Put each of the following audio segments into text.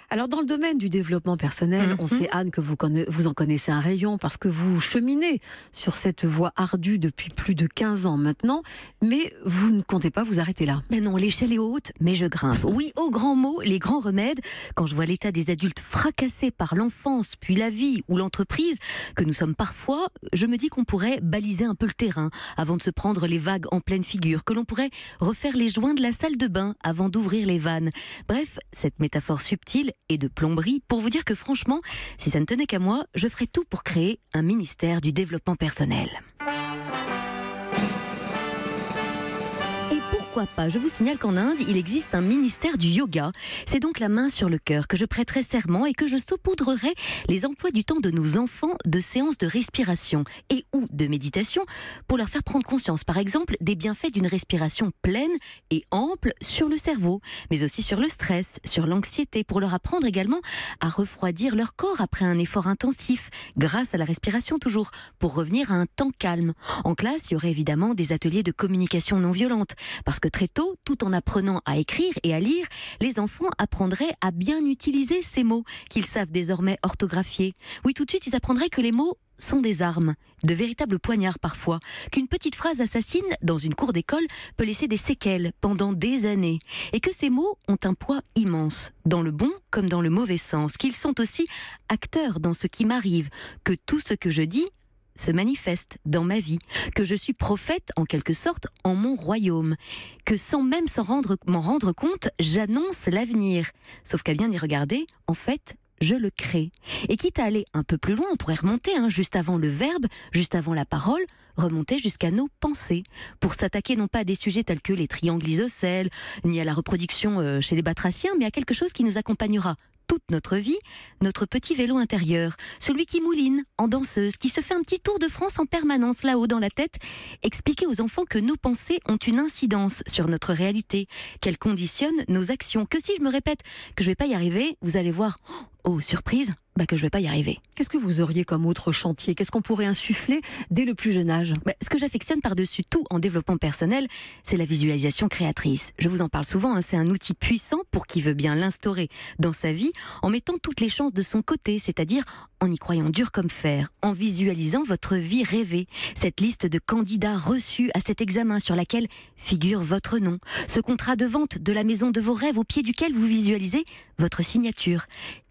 Alors dans le domaine du développement personnel, on sait Anne que vous en connaissez un rayon parce que vous cheminez sur cette voie ardue depuis plus de 15 ans maintenant, mais vous ne comptez pas vous arrêter là. Mais non, l'échelle est haute, mais je grimpe. Oui, aux grands mots, les grands remèdes. Quand je vois l'état des adultes fracassés par l'enfance, puis la vie ou l'entreprise, que nous sommes parfois, je me dis qu'on pourrait baliser un peu le terrain avant de se prendre les vagues en pleine figure, que l'on pourrait refaire les joints de la salle de bain avant d'ouvrir les vannes. Bref, cette métaphore subtile et de plomberie pour vous dire que franchement, si ça ne tenait qu'à moi, je ferais tout pour créer un ministère du développement personnel. Pourquoi pas? Je vous signale qu'en Inde, il existe un ministère du yoga. C'est donc la main sur le cœur que je prêterai serment et que je saupoudrerai les emplois du temps de nos enfants de séances de respiration et ou de méditation pour leur faire prendre conscience, par exemple, des bienfaits d'une respiration pleine et ample sur le cerveau, mais aussi sur le stress, sur l'anxiété, pour leur apprendre également à refroidir leur corps après un effort intensif, grâce à la respiration toujours, pour revenir à un temps calme. En classe, il y aurait évidemment des ateliers de communication non violente, parce que très tôt, tout en apprenant à écrire et à lire, les enfants apprendraient à bien utiliser ces mots qu'ils savent désormais orthographier. Oui, tout de suite, ils apprendraient que les mots sont des armes, de véritables poignards parfois, qu'une petite phrase assassine dans une cour d'école peut laisser des séquelles pendant des années, et que ces mots ont un poids immense, dans le bon comme dans le mauvais sens, qu'ils sont aussi acteurs dans ce qui m'arrive, que tout ce que je dis se manifeste dans ma vie, que je suis prophète en quelque sorte en mon royaume, que sans même m'en rendre compte, j'annonce l'avenir. Sauf qu'à bien y regarder, en fait, je le crée. Et quitte à aller un peu plus loin, on pourrait remonter, juste avant le verbe, juste avant la parole, remonter jusqu'à nos pensées, pour s'attaquer non pas à des sujets tels que les triangles isocèles, ni à la reproduction chez les batraciens, mais à quelque chose qui nous accompagnera toute notre vie, notre petit vélo intérieur, celui qui mouline en danseuse, qui se fait un petit tour de France en permanence là-haut dans la tête, expliquer aux enfants que nos pensées ont une incidence sur notre réalité, qu'elles conditionnent nos actions, que si je me répète que je ne vais pas y arriver, vous allez voir, oh surprise, que je ne vais pas y arriver. Qu'est-ce que vous auriez comme autre chantier? Qu'est-ce qu'on pourrait insuffler dès le plus jeune âge? Ce que j'affectionne par-dessus tout en développement personnel, c'est la visualisation créatrice. Je vous en parle souvent, c'est un outil puissant pour qui veut bien l'instaurer dans sa vie en mettant toutes les chances de son côté, c'est-à-dire en y croyant dur comme fer, en visualisant votre vie rêvée, cette liste de candidats reçus à cet examen sur laquelle figure votre nom, ce contrat de vente de la maison de vos rêves au pied duquel vous visualisez votre signature.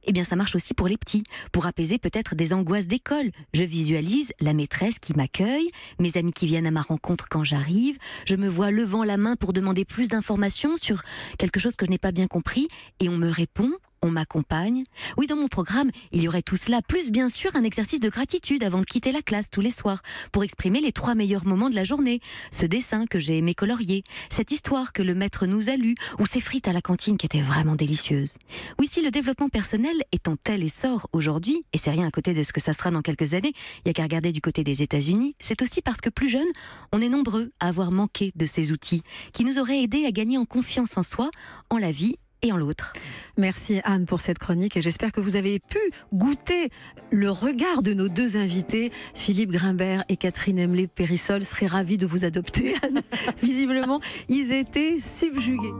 Eh bien, ça marche aussi pour les petits, pour apaiser peut-être des angoisses d'école. Je visualise la maîtresse qui m'accueille, mes amis qui viennent à ma rencontre quand j'arrive, je me vois levant la main pour demander plus d'informations sur quelque chose que je n'ai pas bien compris, et on me répond, on m'accompagne. Oui, dans mon programme, il y aurait tout cela, plus bien sûr un exercice de gratitude avant de quitter la classe tous les soirs, pour exprimer les 3 meilleurs moments de la journée, ce dessin que j'ai aimé colorier, cette histoire que le maître nous a lue, ou ces frites à la cantine qui étaient vraiment délicieuses. Oui, si le développement personnel est en tel essor aujourd'hui, et c'est rien à côté de ce que ça sera dans quelques années, il n'y a qu'à regarder du côté des États-Unis, c'est aussi parce que plus jeunes, on est nombreux à avoir manqué de ces outils, qui nous auraient aidés à gagner en confiance en soi, en la vie, et en l'autre. Merci Anne pour cette chronique et j'espère que vous avez pu goûter le regard de nos deux invités, Philippe Grimbert et Catherine Emlé-Périssol seraient ravis de vous adopter. Visiblement, ils étaient subjugués.